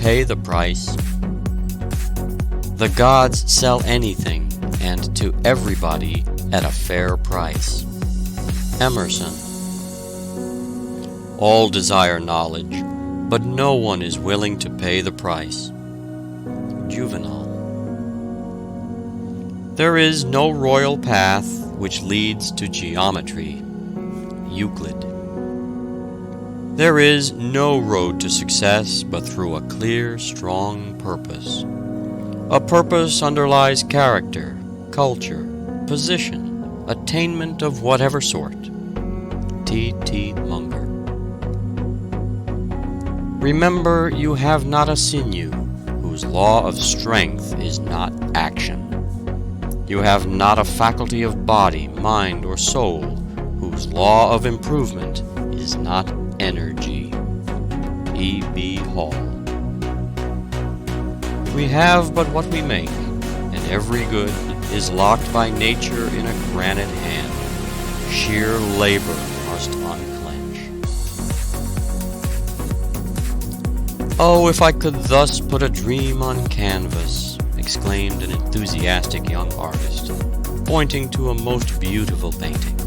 pay the price. The gods sell anything, and to everybody at a fair price. Emerson. All desire knowledge, but no one is willing to pay the price. Juvenal. There is no royal path which leads to geometry. Euclid. There is no road to success but through a clear, strong purpose. A purpose underlies character, culture, position, attainment of whatever sort. T. Munger. Remember, you have not a sinew, whose law of strength is not action. You have not a faculty of body, mind, or soul, whose law of improvement is not energy. E.B. Hall. We have but what we make, and every good is locked by nature in a granite hand. Sheer labor must unclench. Oh, if I could thus put a dream on canvas, exclaimed an enthusiastic young artist, pointing to a most beautiful painting.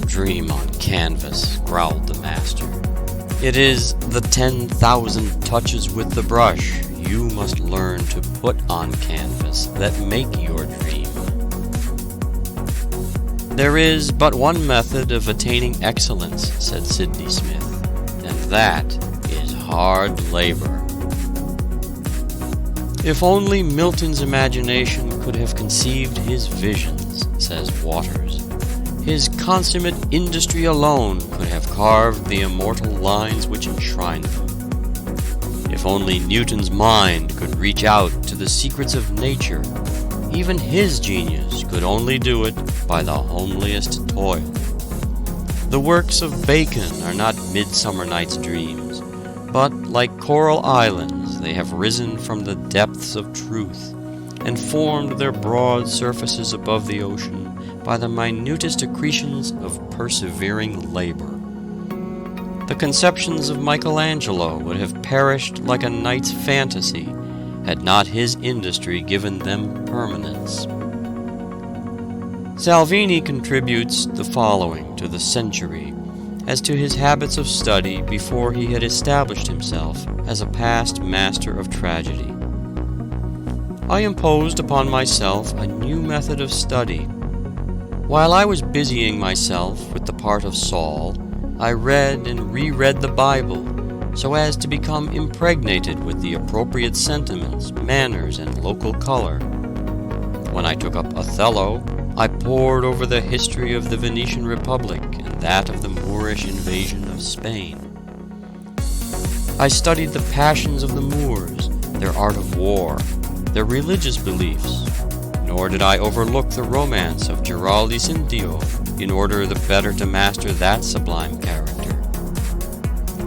Dream on canvas, growled the master. It is the 10,000 touches with the brush you must learn to put on canvas that make your dream. There is but one method of attaining excellence, said Sidney Smith, and that is hard labor. If only Milton's imagination could have conceived his visions, says Waters, his consummate industry alone could have carved the immortal lines which enshrine them. If only Newton's mind could reach out to the secrets of nature, even his genius could only do it by the homeliest toil. The works of Bacon are not Midsummer Night's Dreams, but like coral islands they have risen from the depths of truth, and formed their broad surfaces above the ocean by the minutest accretions of persevering labor. The conceptions of Michelangelo would have perished like a night's fantasy had not his industry given them permanence. Salvini contributes the following to the Century as to his habits of study before he had established himself as a past master of tragedy. I imposed upon myself a new method of study. While I was busying myself with the part of Saul, I read and reread the Bible so as to become impregnated with the appropriate sentiments, manners, and local color. When I took up Othello, I pored over the history of the Venetian Republic and that of the Moorish invasion of Spain. I studied the passions of the Moors, their art of war, their religious beliefs, nor did I overlook the romance of Giraldi Cinthio in order the better to master that sublime character.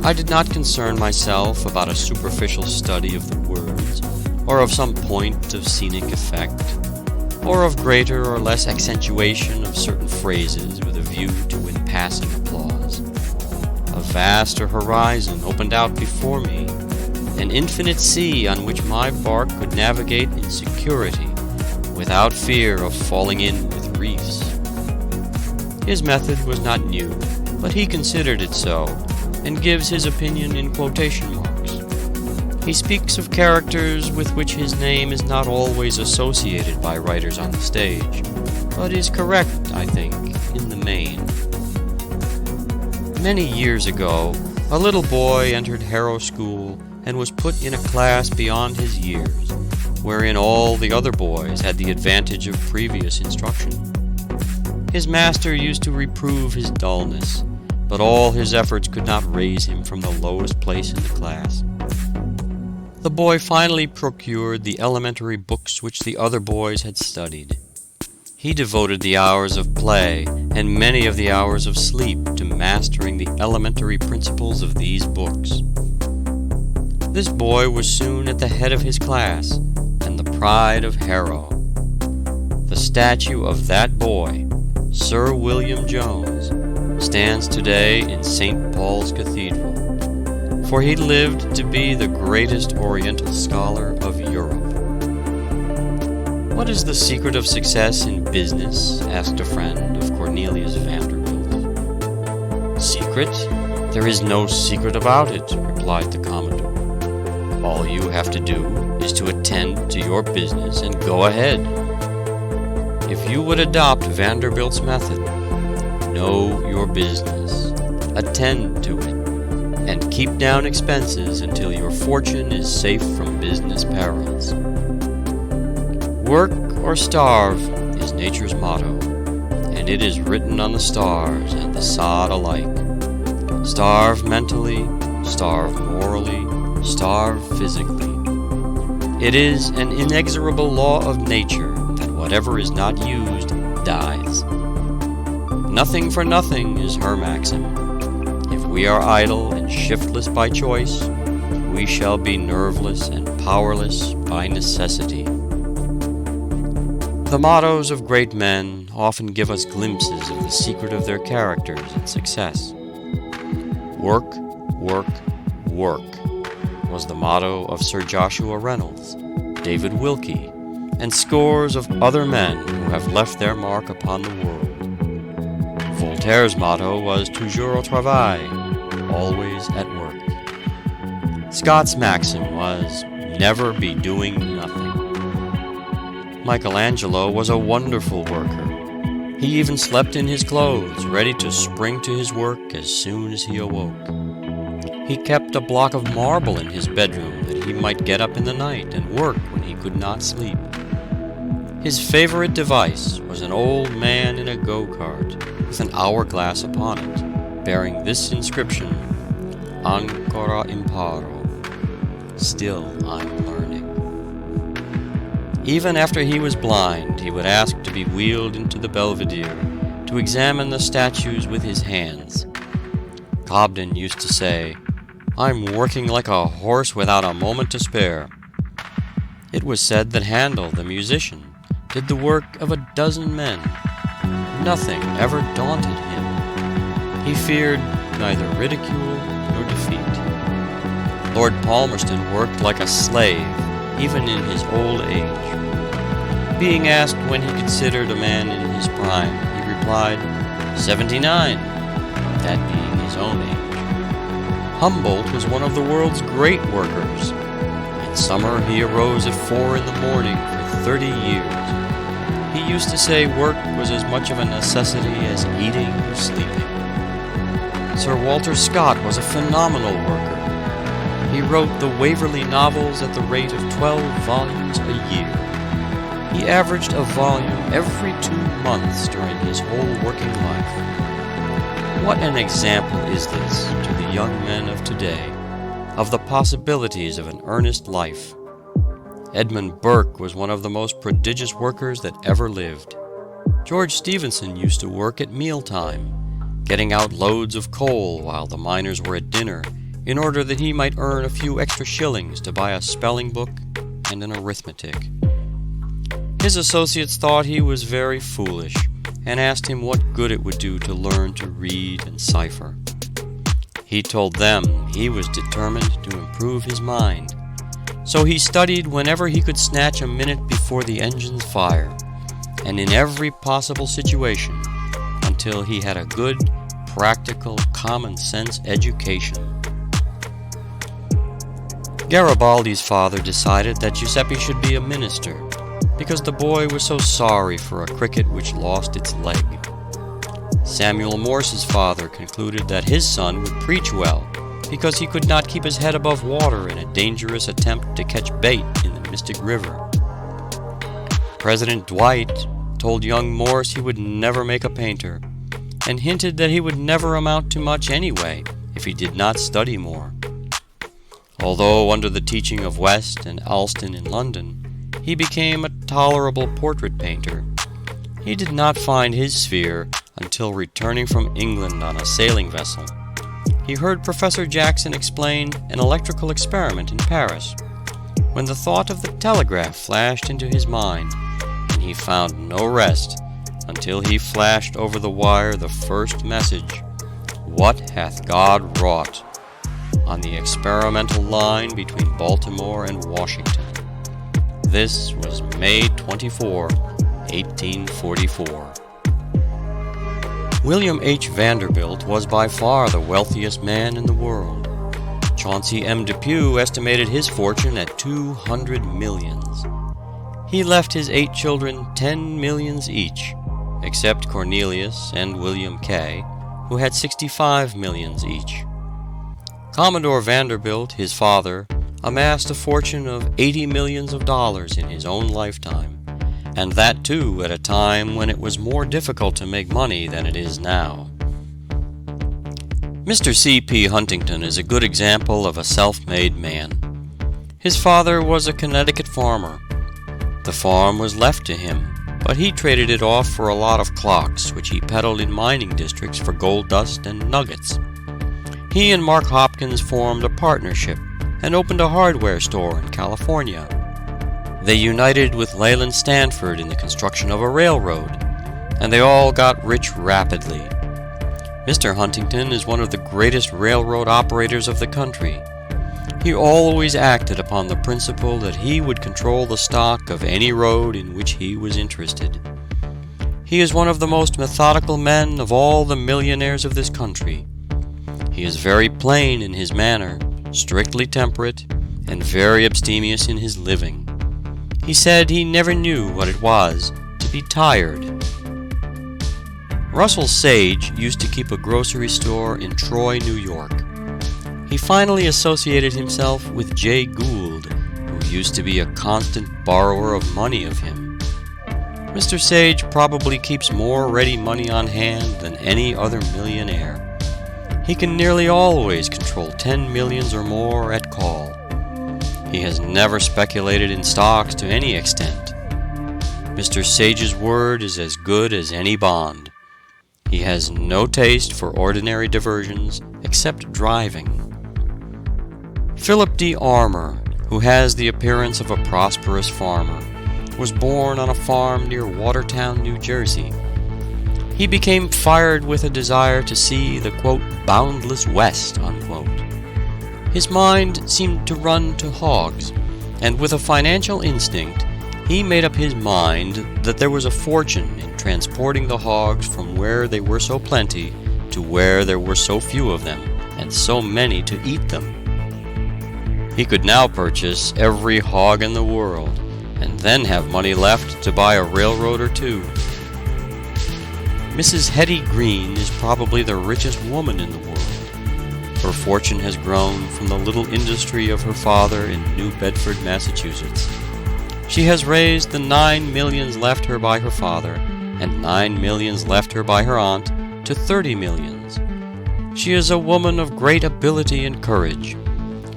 I did not concern myself about a superficial study of the words, or of some point of scenic effect, or of greater or less accentuation of certain phrases with a view to win passing applause. A vaster horizon opened out before me, an infinite sea on which my bark could navigate in security, without fear of falling in with reefs. His method was not new, but he considered it so, and gives his opinion in quotation marks. He speaks of characters with which his name is not always associated by writers on the stage, but is correct, I think, in the main. Many years ago, a little boy entered Harrow School and was put in a class beyond his years, wherein all the other boys had the advantage of previous instruction. His master used to reprove his dullness, but all his efforts could not raise him from the lowest place in the class. The boy finally procured the elementary books which the other boys had studied. He devoted the hours of play and many of the hours of sleep to mastering the elementary principles of these books. This boy was soon at the head of his class and the pride of Harrow. The statue of that boy, Sir William Jones, stands today in St. Paul's Cathedral. for he lived to be the greatest Oriental scholar of Europe. "What is the secret of success in business?" asked a friend of Cornelius Vanderbilt. "Secret? There is no secret about it," replied the Commodore. "All you have to do is to attend to your business and go ahead. If you would adopt Vanderbilt's method, know your business, attend to it, and keep down expenses until your fortune is safe from business perils. Work or starve is nature's motto, and it is written on the stars and the sod alike. Starve mentally, starve morally, starve physically. It is an inexorable law of nature that whatever is not used dies. Nothing for nothing is her maxim. If we are idle and shiftless by choice, we shall be nerveless and powerless by necessity." The mottos of great men often give us glimpses of the secret of their characters and success. "Work, work, work" was the motto of Sir Joshua Reynolds, David Wilkie, and scores of other men who have left their mark upon the world. Voltaire's motto was "Toujours au travail," always at work. Scott's maxim was "Never be doing nothing." Michelangelo was a wonderful worker. He even slept in his clothes, ready to spring to his work as soon as he awoke. He kept a block of marble in his bedroom that he might get up in the night and work when he could not sleep. His favorite device was an old man in a go-kart with an hourglass upon it, bearing this inscription, "Ancora imparo," still I'm learning. Even after he was blind, he would ask to be wheeled into the Belvedere to examine the statues with his hands. Cobden used to say, "I'm working like a horse without a moment to spare." It was said that Handel, the musician, did the work of a dozen men. Nothing ever daunted him. He feared neither ridicule nor defeat. Lord Palmerston worked like a slave, even in his old age. Being asked when he considered a man in his prime, he replied, 79, that being his own age. Humboldt was one of the world's great workers. In summer he arose at 4 in the morning for 30 years. He used to say work was as much of a necessity as eating or sleeping. Sir Walter Scott was a phenomenal worker. He wrote the Waverley novels at the rate of 12 volumes a year. He averaged a volume every 2 months during his whole working life. What an example is this to the young men of today of the possibilities of an earnest life. Edmund Burke was one of the most prodigious workers that ever lived. George Stephenson used to work at mealtime, getting out loads of coal while the miners were at dinner, in order that he might earn a few extra shillings to buy a spelling book and an arithmetic. His associates thought he was very foolish, and asked him what good it would do to learn to read and cipher. He told them he was determined to improve his mind, so he studied whenever he could snatch a minute before the engines fire, and in every possible situation, until he had a good, practical, common-sense education. Garibaldi's father decided that Giuseppe should be a minister, because the boy was so sorry for a cricket which lost its leg. Samuel Morse's father concluded that his son would preach well, because he could not keep his head above water in a dangerous attempt to catch bait in the Mystic River. President Dwight told young Morse he would never make a painter, and hinted that he would never amount to much anyway if he did not study more. Although under the teaching of West and Alston in London, he became a tolerable portrait painter, he did not find his sphere until returning from England on a sailing vessel. He heard Professor Jackson explain an electrical experiment in Paris, when the thought of the telegraph flashed into his mind, and he found no rest until he flashed over the wire the first message, "What hath God wrought?" on the experimental line between Baltimore and Washington. This was May 24, 1844. William H. Vanderbilt was by far the wealthiest man in the world. Chauncey M. Depew estimated his fortune at 200 millions. He left his 8 children 10 millions each, except Cornelius and William K., who had 65 millions each. Commodore Vanderbilt, his father, amassed a fortune of $80 millions in his own lifetime, and that too at a time when it was more difficult to make money than it is now. Mr. C.P. Huntington is a good example of a self-made man. His father was a Connecticut farmer. The farm was left to him, but he traded it off for a lot of clocks which he peddled in mining districts for gold dust and nuggets. He and Mark Hopkins formed a partnership and opened a hardware store in California. They united with Leland Stanford in the construction of a railroad, and they all got rich rapidly. Mr. Huntington is one of the greatest railroad operators of the country. He always acted upon the principle that he would control the stock of any road in which he was interested. He is one of the most methodical men of all the millionaires of this country. He is very plain in his manner, strictly temperate, and very abstemious in his living. He said he never knew what it was to be tired. Russell Sage used to keep a grocery store in Troy, New York. He finally associated himself with Jay Gould, who used to be a constant borrower of money of him. Mr. Sage probably keeps more ready money on hand than any other millionaire. He can nearly always control 10 millions or more at call. He has never speculated in stocks to any extent. Mr. Sage's word is as good as any bond. He has no taste for ordinary diversions except driving. Philip D. Armour, who has the appearance of a prosperous farmer, was born on a farm near Watertown, New Jersey. He became fired with a desire to see the, quote, boundless West, unquote. His mind seemed to run to hogs, and with a financial instinct, he made up his mind that there was a fortune in transporting the hogs from where they were so plenty to where there were so few of them, and so many to eat them. He could now purchase every hog in the world, and then have money left to buy a railroad or two. Mrs. Hetty Green is probably the richest woman in the world. Her fortune has grown from the little industry of her father in New Bedford, Massachusetts. She has raised the 9 millions left her by her father, and 9 millions left her by her aunt, to 30 millions. She is a woman of great ability and courage.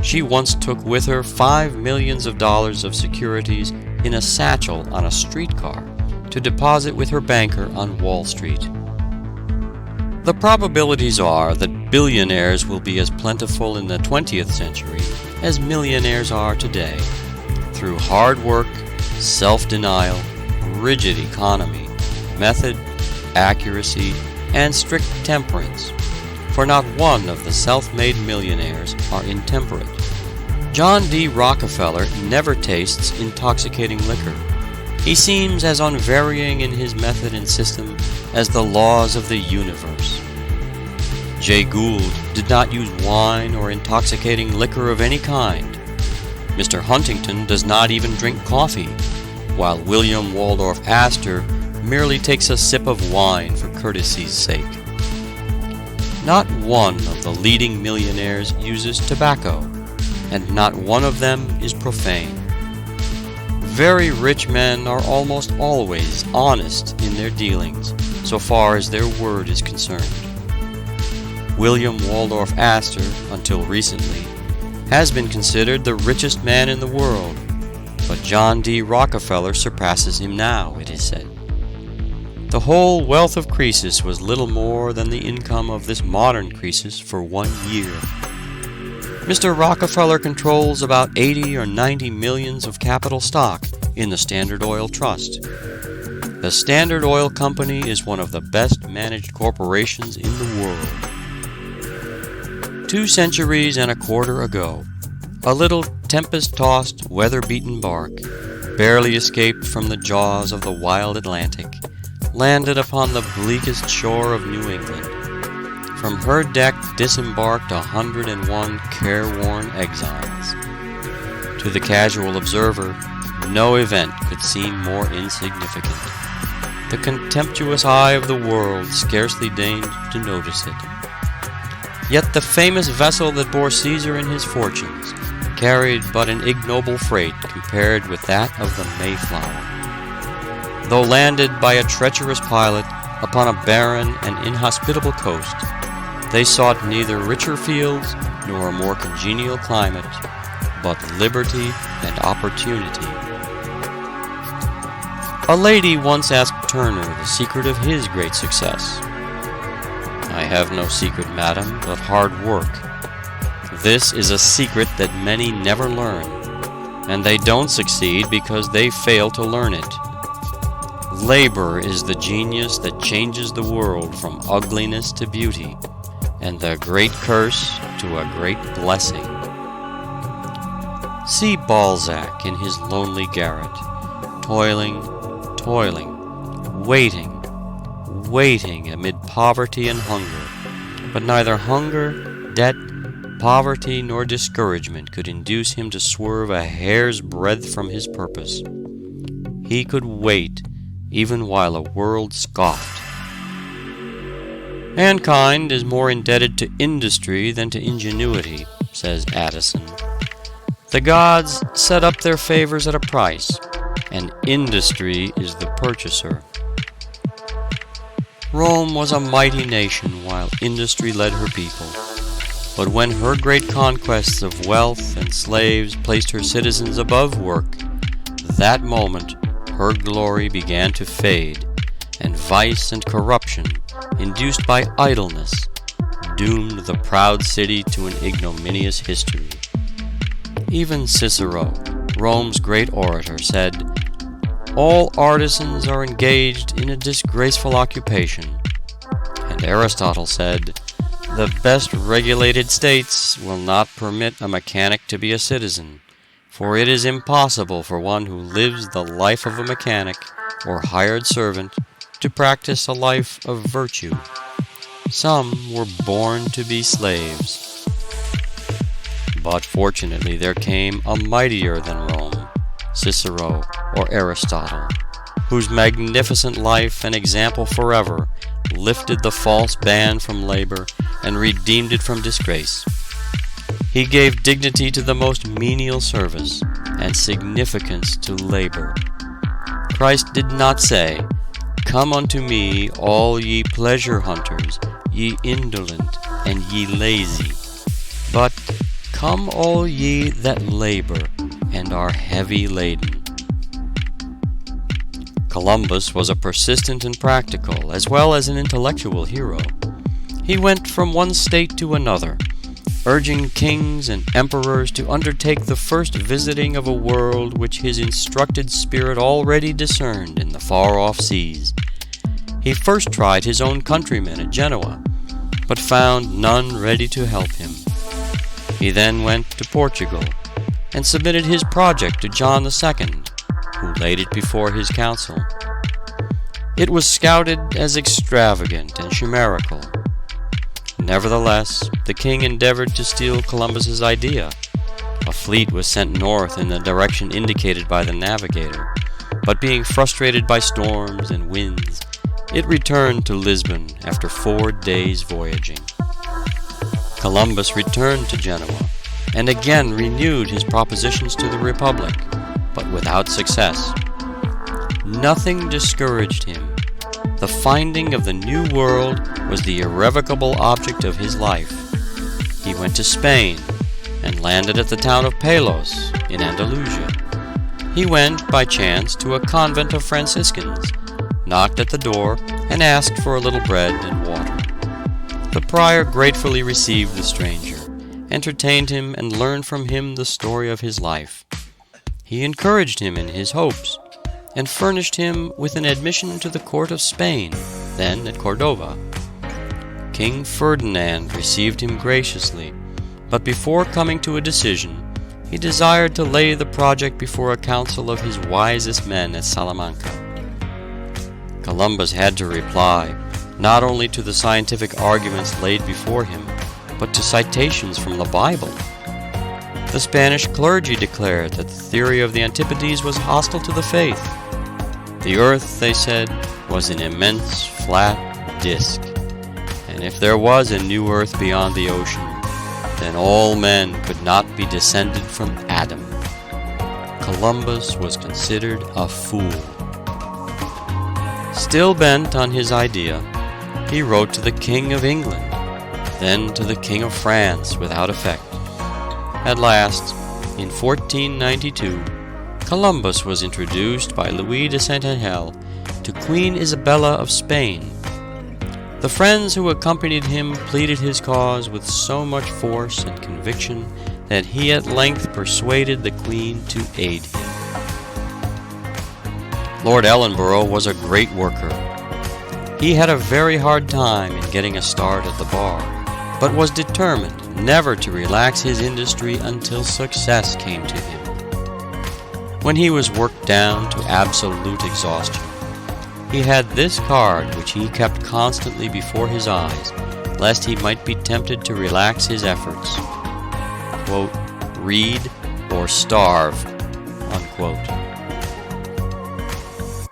She once took with her $5 millions of securities in a satchel on a streetcar to deposit with her banker on Wall Street. The probabilities are that billionaires will be as plentiful in the 20th century as millionaires are today, through hard work, self-denial, rigid economy, method, accuracy, and strict temperance, for not one of the self-made millionaires are intemperate. John D. Rockefeller never tastes intoxicating liquor. He seems as unvarying in his method and system as the laws of the universe. Jay Gould did not use wine or intoxicating liquor of any kind. Mr. Huntington does not even drink coffee, while William Waldorf Astor merely takes a sip of wine for courtesy's sake. Not one of the leading millionaires uses tobacco, and not one of them is profane. Very rich men are almost always honest in their dealings, so far as their word is concerned. William Waldorf Astor, until recently, has been considered the richest man in the world, but John D. Rockefeller surpasses him now, it is said. The whole wealth of Croesus was little more than the income of this modern Croesus for 1 year. Mr. Rockefeller controls about 80 or 90 millions of capital stock in the Standard Oil Trust. The Standard Oil Company is one of the best managed corporations in the world. 2 centuries and a quarter ago, a little tempest-tossed, weather-beaten bark, barely escaped from the jaws of the wild Atlantic, landed upon the bleakest shore of New England. From her deck disembarked 101 careworn exiles. To the casual observer, no event could seem more insignificant. The contemptuous eye of the world scarcely deigned to notice it. Yet the famous vessel that bore Caesar and his fortunes carried but an ignoble freight compared with that of the Mayflower. Though landed by a treacherous pilot upon a barren and inhospitable coast, they sought neither richer fields nor a more congenial climate, but liberty and opportunity. A lady once asked Turner the secret of his great success. "I have no secret, madam, but hard work. This is a secret that many never learn, and they don't succeed because they fail to learn it. Labor is the genius that changes the world from ugliness to beauty, and the great curse to a great blessing." See Balzac in his lonely garret, toiling, waiting amid poverty and hunger, but neither hunger, debt, poverty, nor discouragement could induce him to swerve a hair's breadth from his purpose. He could wait even while a world scoffed. "Mankind is more indebted to industry than to ingenuity," says Addison. "The gods set up their favors at a price, and industry is the purchaser." Rome was a mighty nation while industry led her people. But when her great conquests of wealth and slaves placed her citizens above work, that moment her glory began to fade, and vice and corruption, induced by idleness, doomed the proud city to an ignominious history. Even Cicero, Rome's great orator, said, "All artisans are engaged in a disgraceful occupation." And Aristotle said, "The best regulated states will not permit a mechanic to be a citizen, for it is impossible for one who lives the life of a mechanic or hired servant to practice a life of virtue. Some were born to be slaves." But fortunately there came a mightier than Rome, Cicero or Aristotle, whose magnificent life and example forever lifted the false ban from labor and redeemed it from disgrace. He gave dignity to the most menial service and significance to labor. Christ did not say, "Come unto me, all ye pleasure hunters, ye indolent, and ye lazy," but "Come all ye that labor and are heavy laden." Columbus was a persistent and practical, as well as an intellectual hero. He went from one state to another, urging kings and emperors to undertake the first visiting of a world which his instructed spirit already discerned in the far-off seas. He first tried his own countrymen at Genoa, but found none ready to help him. He then went to Portugal, and submitted his project to John II, who laid it before his council. It was scouted as extravagant and chimerical. Nevertheless, the king endeavored to steal Columbus's idea. A fleet was sent north in the direction indicated by the navigator, but being frustrated by storms and winds, it returned to Lisbon after 4 days' voyaging. Columbus returned to Genoa, and again renewed his propositions to the Republic, but without success. Nothing discouraged him. The finding of the New World was the irrevocable object of his life. He went to Spain, and landed at the town of Palos, in Andalusia. He went, by chance, to a convent of Franciscans, knocked at the door, and asked for a little bread and water. The prior gratefully received the stranger, entertained him, and learned from him the story of his life. He encouraged him in his hopes, and furnished him with an admission to the court of Spain, then at Cordova. King Ferdinand received him graciously, but before coming to a decision, he desired to lay the project before a council of his wisest men at Salamanca. Columbus had to reply, not only to the scientific arguments laid before him, but to citations from the Bible. The Spanish clergy declared that the theory of the Antipodes was hostile to the faith. The earth, they said, was an immense flat disk, and if there was a new earth beyond the ocean, then all men could not be descended from Adam. Columbus was considered a fool. Still bent on his idea, he wrote to the King of England, then to the King of France without effect. At last, in 1492, Columbus was introduced by Louis de Saint-Angel to Queen Isabella of Spain. The friends who accompanied him pleaded his cause with so much force and conviction that he at length persuaded the Queen to aid him. Lord Ellenborough was a great worker. He had a very hard time in getting a start at the bar, but was determined never to relax his industry until success came to him. When he was worked down to absolute exhaustion, he had this card which he kept constantly before his eyes, lest he might be tempted to relax his efforts. Quote, "Read or starve," unquote.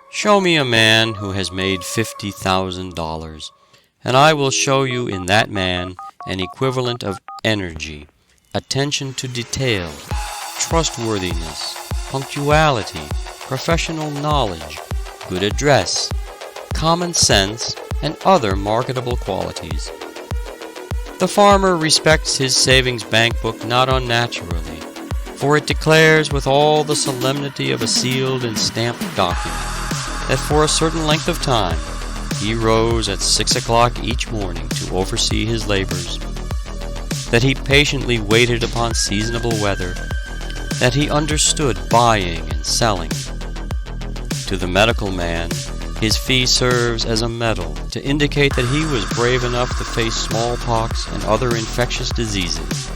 Show me a man who has made $50,000, and I will show you in that man an equivalent of energy, attention to detail, trustworthiness, punctuality, professional knowledge, good address, common sense, and other marketable qualities. The farmer respects his savings bank book not unnaturally, for it declares with all the solemnity of a sealed and stamped document that for a certain length of time he rose at 6 o'clock each morning to oversee his labors, that he patiently waited upon seasonable weather, that he understood buying and selling. To the medical man, his fee serves as a medal to indicate that he was brave enough to face smallpox and other infectious diseases,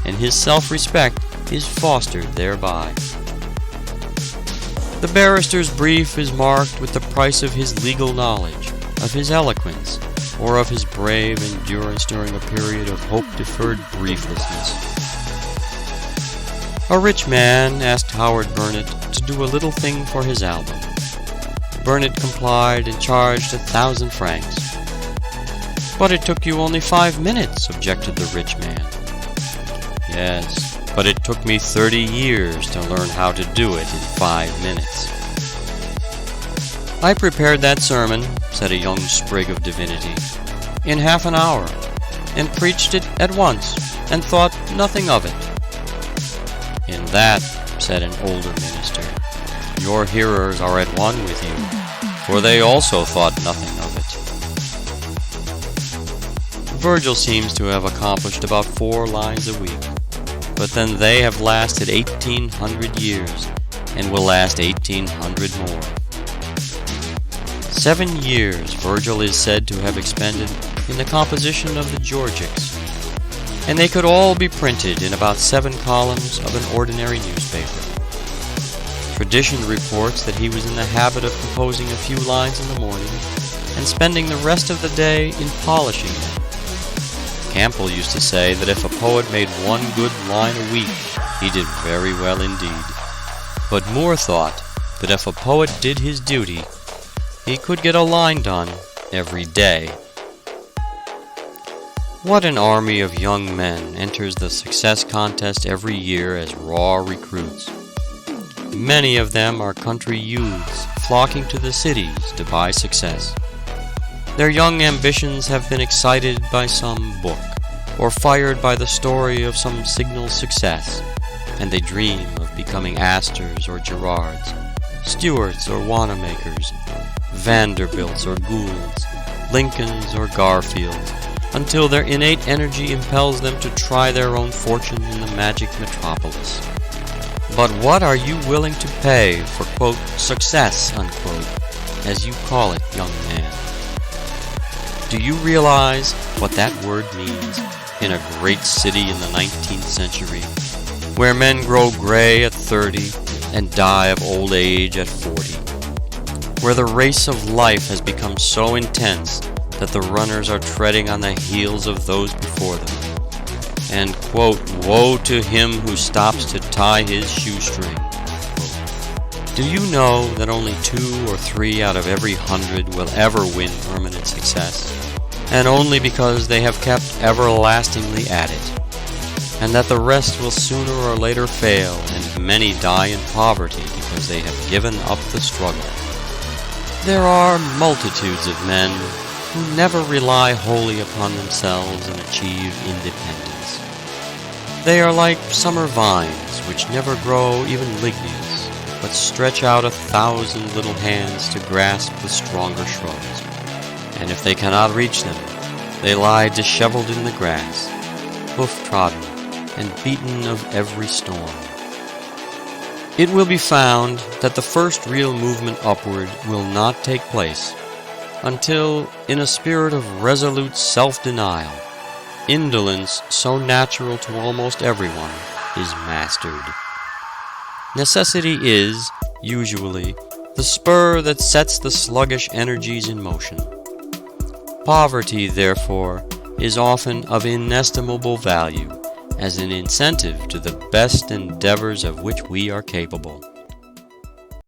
and his self-respect is fostered thereby. The barrister's brief is marked with the price of his legal knowledge, of his eloquence, or of his brave endurance during a period of hope-deferred brieflessness. A rich man asked Howard Burnett to do a little thing for his album. Burnett complied and charged 1,000 francs. "But it took you only 5 minutes," objected the rich man. "Yes, but it took me 30 years to learn how to do it in 5 minutes." "I prepared that sermon," said a young sprig of divinity, "in half an hour, and preached it at once, and thought nothing of it." "In that," said an older minister, "your hearers are at one with you, for they also thought nothing of it." Virgil seems to have accomplished about 4 lines a week, but then they have lasted 1,800 years, and will last 1,800 more. 7 years Virgil is said to have expended in the composition of the Georgics, and they could all be printed in about 7 columns of an ordinary newspaper. Tradition reports that he was in the habit of composing a few lines in the morning and spending the rest of the day in polishing them. Campbell used to say that if a poet made 1 good line a week, he did very well indeed. But Moore thought that if a poet did his duty, he could get a line done every day. What an army of young men enters the success contest every year as raw recruits. Many of them are country youths flocking to the cities to buy success. Their young ambitions have been excited by some book, or fired by the story of some signal success, and they dream of becoming Astors or Gerards, Stewarts or Wanamakers, Vanderbilts or Goulds, Lincolns or Garfields, until their innate energy impels them to try their own fortune in the magic metropolis. But what are you willing to pay for, quote, success, unquote, as you call it, young man? Do you realize what that word means in a great city in the 19th century, where men grow gray at 30 and die of old age at 40, where the race of life has become so intense that the runners are treading on the heels of those before them, and, quote, woe to him who stops to tie his shoestring. Do you know that only 2 or 3 out of every 100 will ever win permanent success, and only because they have kept everlastingly at it, and that the rest will sooner or later fail, and many die in poverty because they have given up the struggle? There are multitudes of men who never rely wholly upon themselves and achieve independence. They are like summer vines which never grow even ligneous, but stretch out 1,000 little hands to grasp the stronger shrubs, and if they cannot reach them, they lie disheveled in the grass, hoof-trodden and beaten of every storm. It will be found that the first real movement upward will not take place until, in a spirit of resolute self-denial, indolence so natural to almost everyone is mastered. Necessity is, usually, the spur that sets the sluggish energies in motion. Poverty, therefore, is often of inestimable value as an incentive to the best endeavors of which we are capable.